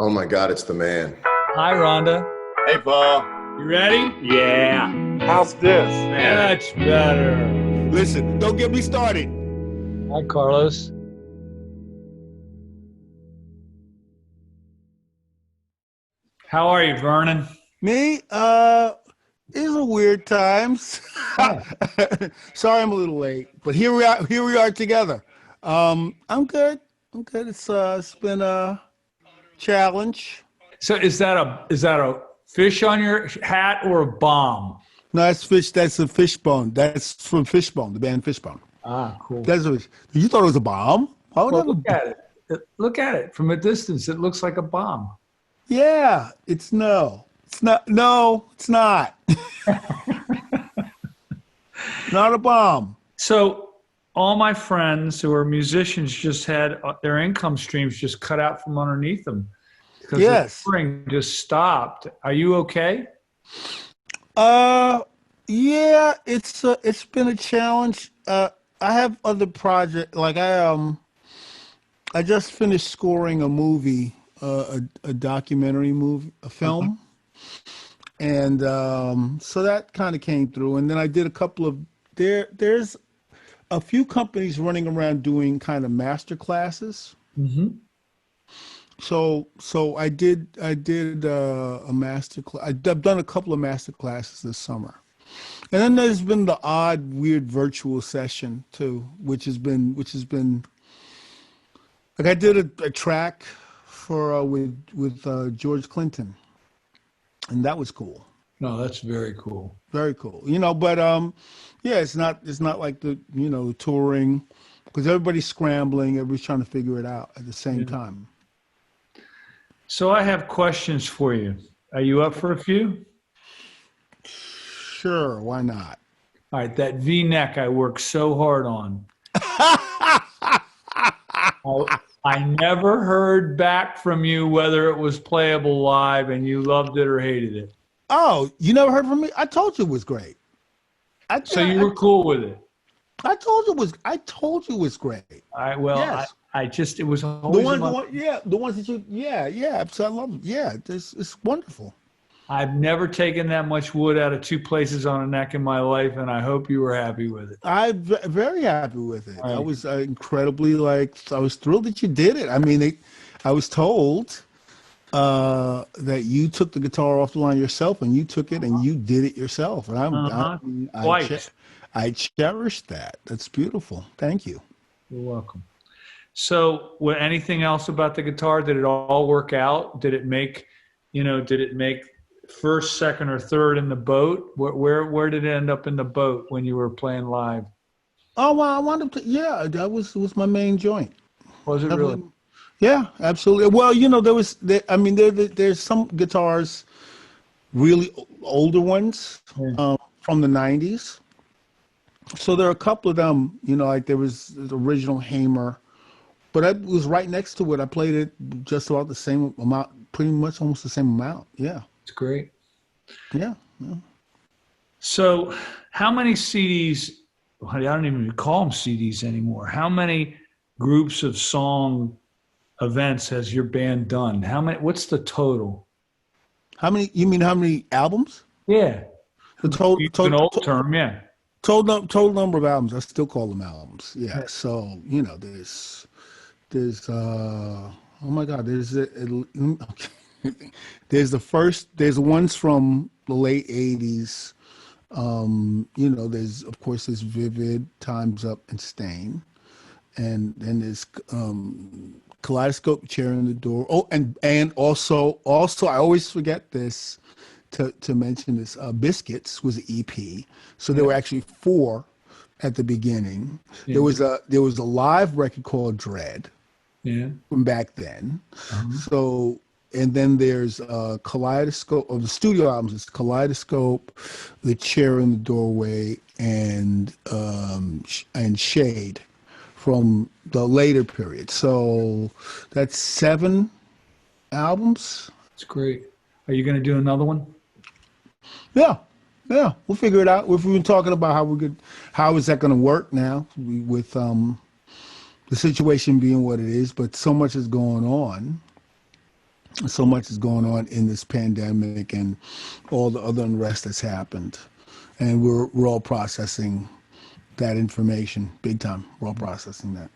Oh my God, it's the man. Hi, Rhonda. Hey, Paul. You ready? Yeah. How's this? Much better. Listen, don't get me started. Hi, Carlos. How are you, Vernon? Me? It's a weird times. Sorry I'm a little late, but here we are together. I'm good. It's been a challenge. So is that a fish on your hat or a bomb? No, that's fish. That's a fishbone. That's from Fishbone, the band Fishbone. Ah, cool. You thought it was a bomb? Well, look at it. Look at it from a distance. It looks like a bomb. Yeah, it's no. It's not. No, it's not. Not a bomb. So all my friends who are musicians just had their income streams just cut out from underneath them because the touring just stopped. Are you okay? Yeah, it's been a challenge. I have other projects. Like I just finished scoring a movie, a documentary movie, a film. And so that kind of came through. And then I did a couple of there's a few companies running around doing kind of master classes. Mm-hmm. So I did a master class. I've done a couple of master classes this summer. And then there's been the odd, weird virtual session too, which has been like I did a track for with George Clinton. And that was cool. No, that's very cool. Very cool. But yeah, it's not like the touring, because everybody's scrambling, everybody's trying to figure it out at the same time. So I have questions for you. Are you up for a few? Sure, why not? All right, that V-neck I worked so hard on. I never heard back from you whether it was playable live and you loved it or hated it. Oh, you never heard from me? I told you it was great. So you were cool with it? I told you it was great. Yes. It was always the ones that you, so I love it. Yeah, it's wonderful. I've never taken that much wood out of two places on a neck in my life, and I hope you were happy with it. I'm very happy with it. Right. I was incredibly I was thrilled that you did it. I mean, I was told that you took the guitar off the line yourself, and you took it and you did it yourself. And I cherish that. That's beautiful. Thank you. You're welcome. So, anything else about the guitar? Did it all work out? Did it make first, second, or third in the boat? Where did it end up in the boat when you were playing live? Oh, well, I wanted to. Yeah, that was my main joint. Was it really? Yeah, absolutely. Well, there's some guitars, really older ones from the 90s. So there are a couple of them, like there was the original Hamer, but I was right next to it. I played it just about the same amount, pretty much almost the same amount. Yeah. It's great. Yeah. So how many CDs, I don't even call them CDs anymore. How many groups of song events has your band done? What's the total? You mean how many albums? Yeah. The total an old term, yeah. Total number of albums. I still call them albums. Yeah. So, there's oh my God, there's there's ones from the late 80s. There's Vivid, Time's Up, and Stain. And then there's Kaleidoscope, Chair in the Door. Oh, and also I always forget this to mention this. Biscuits was an EP, so there were actually 4 at the beginning. Yeah. There was a live record called Dread. Yeah. From back then. So, and then there's Kaleidoscope, of the studio albums. It's Kaleidoscope, The Chair in the Doorway, and Shade from the later period. So that's 7 albums. That's great. Are you going to do another one? Yeah, we'll figure it out. We've been talking about how is that going to work now with the situation being what it is, but so much is going on. So much is going on in this pandemic and all the other unrest that's happened, and we're all processing that information big time. We're all processing that.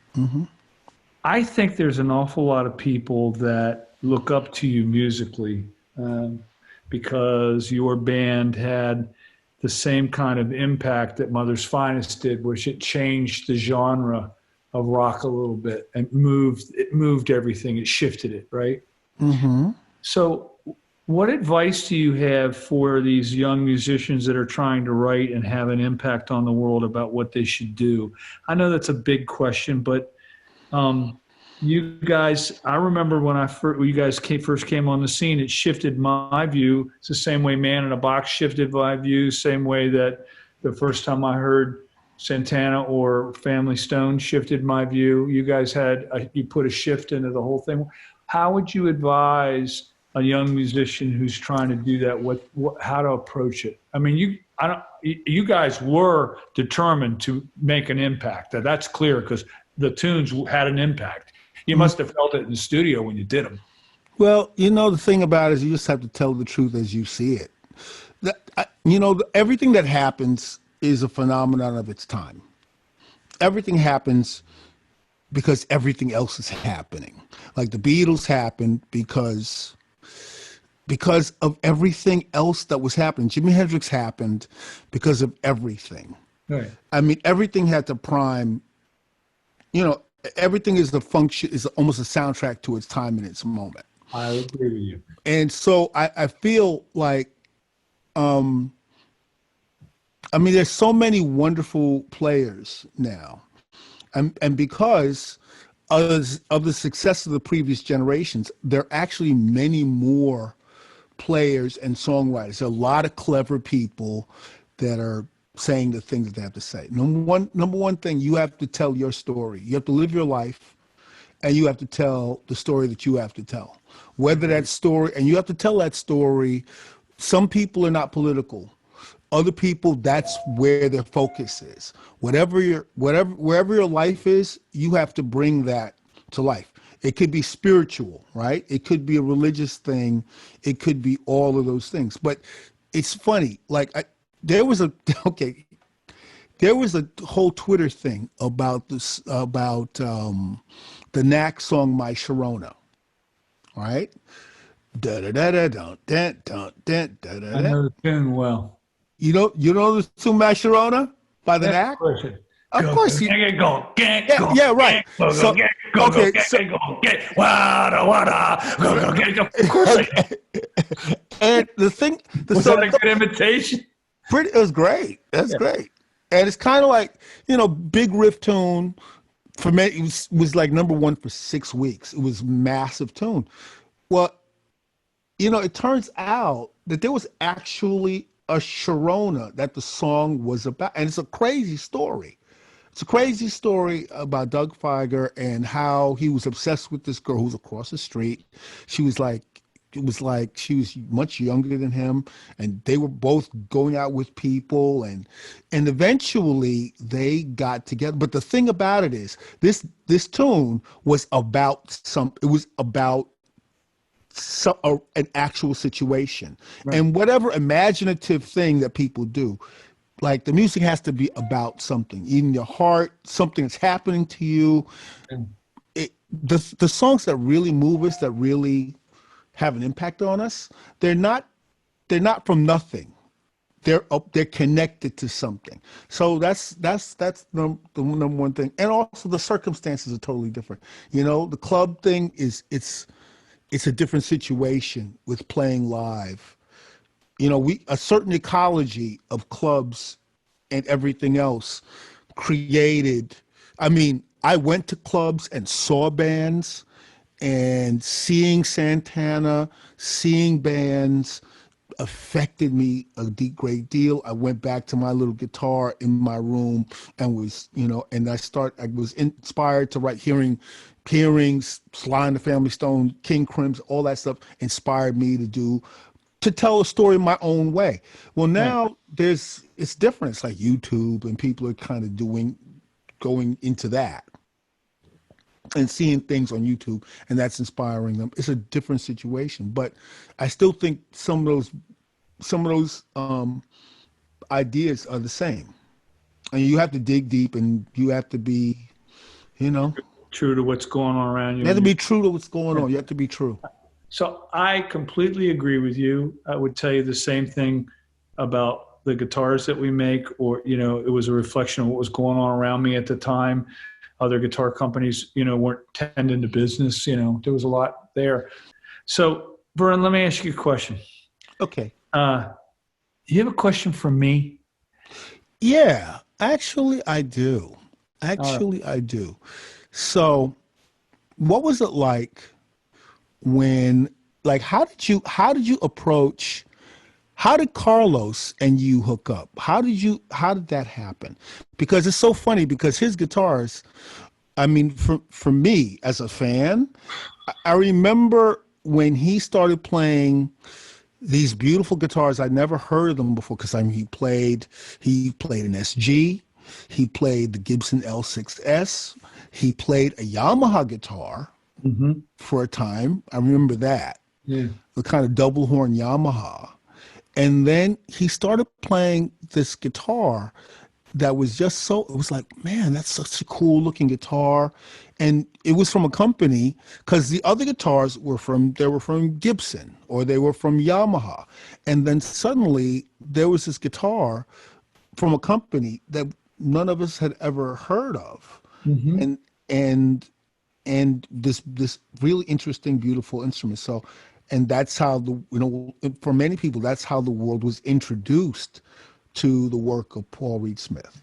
I think there's an awful lot of people that look up to you musically because your band had the same kind of impact that Mother's Finest did, which it changed the genre of rock a little bit and moved everything. It shifted it, right? Mm-hmm. So what advice do you have for these young musicians that are trying to write and have an impact on the world about what they should do? I know that's a big question, but you guys, I remember when you guys first came on the scene, it shifted my view. It's the same way Man in a Box shifted my view, same way that the first time I heard Santana or Family Stone shifted my view. You guys you put a shift into the whole thing. How would you advise a young musician who's trying to do that, how to approach it? I mean, you guys were determined to make an impact. That's clear because the tunes had an impact. You must have felt it in the studio when you did them. Well, the thing about it is you just have to tell the truth as you see it. Everything that happens is a phenomenon of its time. Everything happens because everything else is happening. Like the Beatles happened because of everything else that was happening. Jimi Hendrix happened because of everything. Right. I mean, everything had to prime, everything is almost a soundtrack to its time and its moment. I agree with you. And so I feel like, there's so many wonderful players now. And because of the success of the previous generations, there are actually many more players and songwriters. There are a lot of clever people that are saying the things that they have to say. Number one thing, you have to tell your story. You have to live your life, and you have to tell the story that you have to tell. Whether that story, and you have to tell that story. Some people are not political. Other people, that's where their focus is. Wherever your life is, you have to bring that to life. It could be spiritual, right? It could be a religious thing. It could be all of those things. But it's funny. There was a whole Twitter thing about this, about the Knack song "My Sharona," right? Da da da da da da da da da da. I know the tune well. You know the tune "My Sharona" by the Knack? Of course you. Yeah, right. So, okay, so, of course. And the thing, Was that a good imitation? It was great. That's great. And it's kind of like, big riff tune. For me, it was like number one for 6 weeks. It was massive tune. Well, it turns out that there was actually a Sharona that the song was about. And it's a crazy story. It's a crazy story about Doug Feiger and how he was obsessed with this girl who's across the street. She was she was much younger than him, and they were both going out with people, and eventually they got together. But the thing about it is, this tune was about an actual situation. Right. And whatever imaginative thing that people do, like the music has to be about something in your heart, something that's happening to you. The songs that really move us, that really have an impact on us, they're not from nothing. They're connected to something. So that's the number one thing. And also the circumstances are totally different. The club thing it's a different situation with playing live. A certain ecology of clubs and everything else created. I went to clubs and saw bands, and seeing Santana, seeing bands affected me a great deal. I went back to my little guitar in my room and was, I was inspired to write hearing Sly and the Family Stone, King Crimson, all that stuff inspired me to tell a story my own way. Well, now it's different. It's like YouTube, and people are kind of going into that. and seeing things on YouTube, and that's inspiring them. It's a different situation, but I still think some of those ideas are the same. And you have to dig deep, and you have to be, you know, True to what's going on around you. you have to be true to what's going on. You have to be true. So I completely agree with you. I would tell you the same thing about the guitars that we make, or, you know, it was a reflection of what was going on around me at the time. Other guitar companies, you know, weren't tending to business. You know, there was a lot there. So, Vernon, let me ask you a question. Okay. You have a question for me? Yeah, actually, I do. I do. So, what was it like when, like, how did you approach, how did Carlos and you hook up? How did that happen? Because it's so funny, because his guitars, I mean, for me as a fan, I remember when he started playing these beautiful guitars. I'd never heard of them before, because I mean, he played an SG, he played the Gibson L6S, he played a Yamaha guitar for a time. I remember that, the kind of double horn Yamaha. And then he started playing this guitar that was just so, it was like, man, that's such a cool looking guitar. And it was from a company, because the other guitars were from Gibson, or they were from Yamaha. And then suddenly there was this guitar from a company that none of us had ever heard of. And this really interesting, beautiful instrument. So, and that's how for many people, that's how the world was introduced to the work of Paul Reed Smith.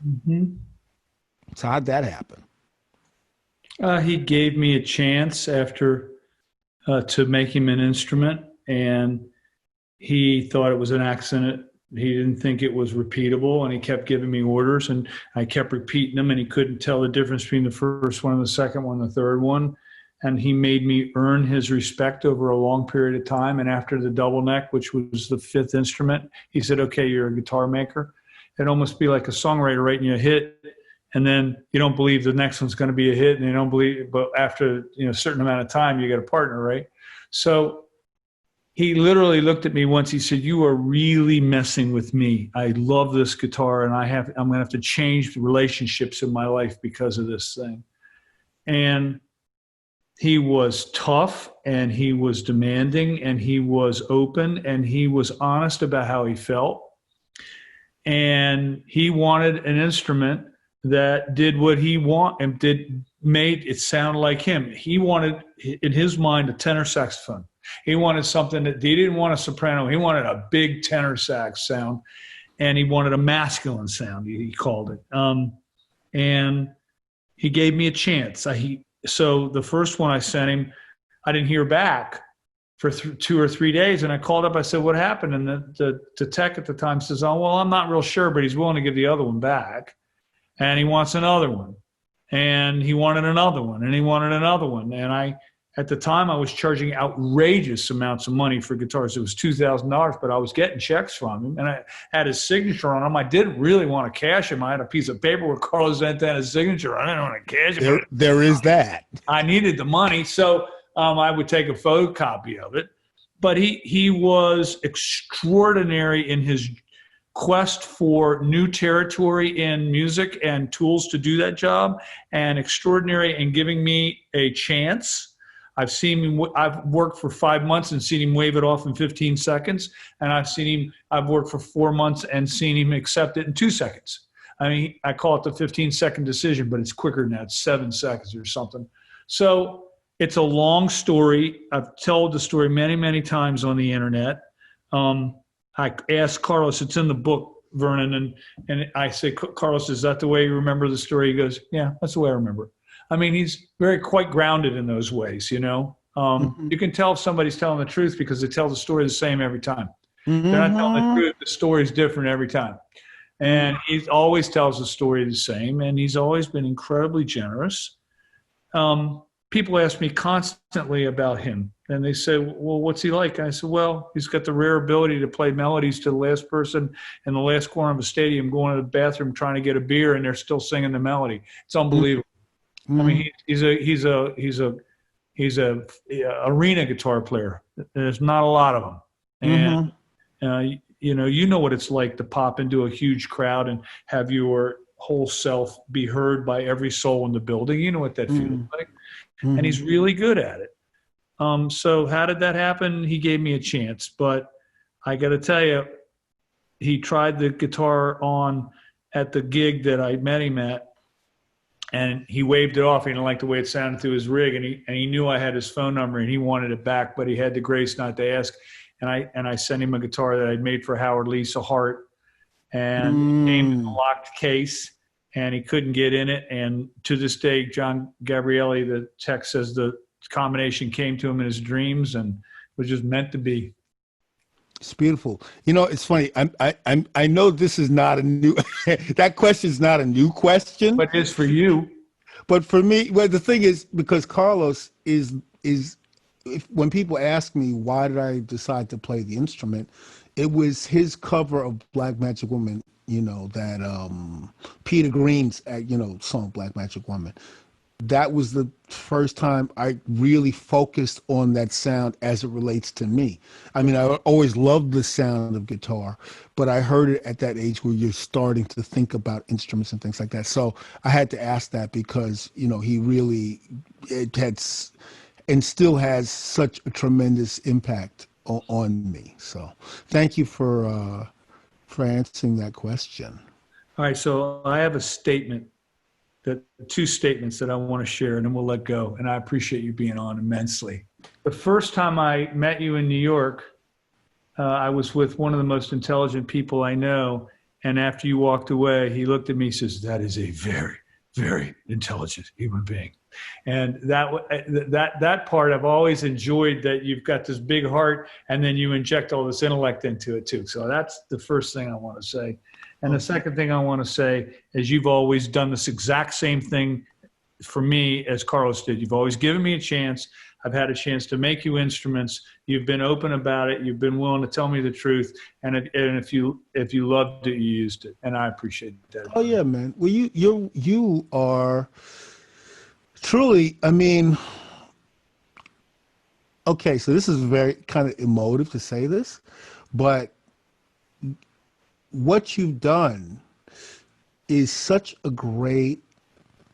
So how'd that happen? He gave me a chance after to make him an instrument, and he thought it was an accident. He didn't think it was repeatable, and he kept giving me orders, and I kept repeating them, and he couldn't tell the difference between the first one and the second one, the third one. And he made me earn his respect over a long period of time. And after the double neck, which was the fifth instrument, he said, okay, you're a guitar maker. It'd almost be like a songwriter writing you a hit, and then you don't believe the next one's going to be a hit, and you don't believe, but after, you know, a certain amount of time, you get a partner, right? So he literally looked at me once. He said, you are really messing with me. I love this guitar, and I'm going to have to change the relationships in my life because of this thing. And he was tough, and he was demanding, and he was open, and he was honest about how he felt. And he wanted an instrument that did what he wanted and made it sound like him. He wanted, in his mind, a tenor saxophone. He wanted something that, he didn't want a soprano. He wanted a big tenor sax sound, and he wanted a masculine sound, he called it. And he gave me a chance. So the first one I sent him, I didn't hear back for 2 or 3 days. And I called up, I said, what happened? And the tech at the time says, oh, well, I'm not real sure, but he's willing to give the other one back. And he wants another one. And he wanted another one, and he wanted another one. And at the time, I was charging outrageous amounts of money for guitars. It was $2,000, but I was getting checks from him, and I had his signature on them. I didn't really want to cash him. I had a piece of paper with Carlos Santana's signature. I didn't want to cash him. There is that. I needed the money, so I would take a photocopy of it. But he was extraordinary in his quest for new territory in music and tools to do that job, and extraordinary in giving me a chance. I've worked for 5 months and seen him wave it off in 15 seconds. And I've worked for 4 months and seen him accept it in 2 seconds. I mean, I call it the 15-second decision, but it's quicker than that. It's 7 seconds or something. So it's a long story. I've told the story many, many times on the internet. I asked Carlos, it's in the book, Vernon, and I say, Carlos, is that the way you remember the story? He goes, yeah, that's the way I remember it. I mean, he's quite grounded in those ways, you know. You can tell if somebody's telling the truth because they tell the story the same every time. They're not telling the truth. The story's different every time. And he always tells the story the same, and he's always been incredibly generous. People ask me constantly about him, and they say, well, what's he like? And I said, well, he's got the rare ability to play melodies to the last person in the last corner of a stadium going to the bathroom trying to get a beer, and they're still singing the melody. It's unbelievable. I mean, he's a arena guitar player. There's not a lot of them, and you know what it's like to pop into a huge crowd and have your whole self be heard by every soul in the building. You know what that feels like, and he's really good at it. So how did that happen? He gave me a chance, but I got to tell you, he tried the guitar on at the gig that I met him at, and he waved it off. He didn't like the way it sounded through his rig, and he knew I had his phone number, and he wanted it back, but he had the grace not to ask. And I sent him a guitar that I'd made for Howard Lisa Hart, and it came in a locked case, and he couldn't get in it. And to this day, John Gabrielli, the tech, says the combination came to him in his dreams and was just meant to be. It's beautiful. You know, it's funny. I know this is not a new that question is not a new question. But it is for you. But for me, well, the thing is, because Carlos is when people ask me why did I decide to play the instrument, it was his cover of Black Magic Woman. You know that Peter Green's song Black Magic Woman. That was the first time I really focused on that sound as it relates to me. I mean, I always loved the sound of guitar, but I heard it at that age where you're starting to think about instruments and things like that. So I had to ask that because, he really, it had and still has such a tremendous impact on me. So thank you for answering that question. All right. So I have a statement. Two statements that I want to share, and then we'll let go. And I appreciate you being on immensely. The first time I met you in New York, I was with one of the most intelligent people I know. And after you walked away, he looked at me and says, "That is a very, very intelligent human being." And that part I've always enjoyed, that you've got this big heart and then you inject all this intellect into it too. So that's the first thing I want to say. And the second thing I want to say is you've always done this exact same thing for me as Carlos did. You've always given me a chance. I've had a chance to make you instruments. You've been open about it. You've been willing to tell me the truth. And if you loved it, you used it. And I appreciate that. Oh yeah, man. Well, you are truly, I mean, okay, so this is very kind of emotive to say this, but what you've done is such a great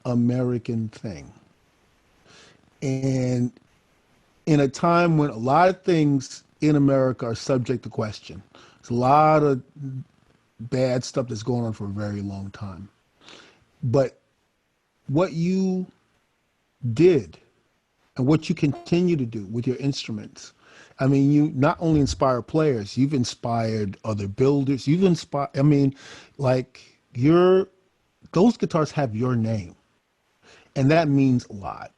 American thing. And in a time when a lot of things in America are subject to question, there's a lot of bad stuff that's going on for a very long time. But what you did and what you continue to do with your instruments, I mean, you not only inspire players, you've inspired other builders. You've inspired, I mean, like those guitars have your name. And that means a lot.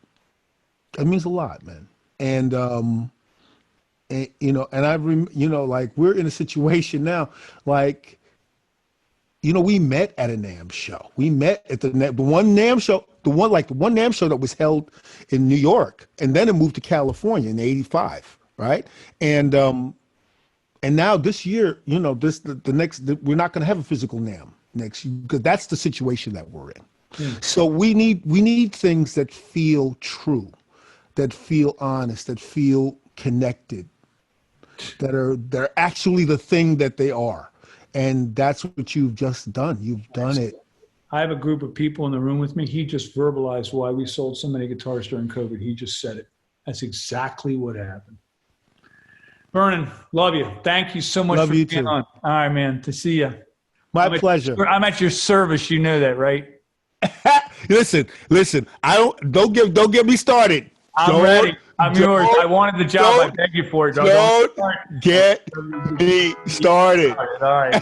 It means a lot, man. And like we're in a situation now, like, we met at a NAMM show. We met at the one NAMM show, the one NAMM show that was held in New York. And then it moved to California in '85. Right. And now this year, we're not going to have a physical NAMM next year because that's the situation that we're in. Mm. So we need things that feel true, that feel honest, that feel connected, that are actually the thing that they are. And that's what you've just done. You've done it. I have a group of people in the room with me. He just verbalized why we sold so many guitars during COVID. He just said it. That's exactly what happened. Vernon, love you. Thank you so much for being on. All right, man. To see you. My pleasure. I'm at your service. You know that, right? Listen. Don't get me started. I'm ready. I'm yours. I wanted the job. I beg you for it. Don't get me started. All right.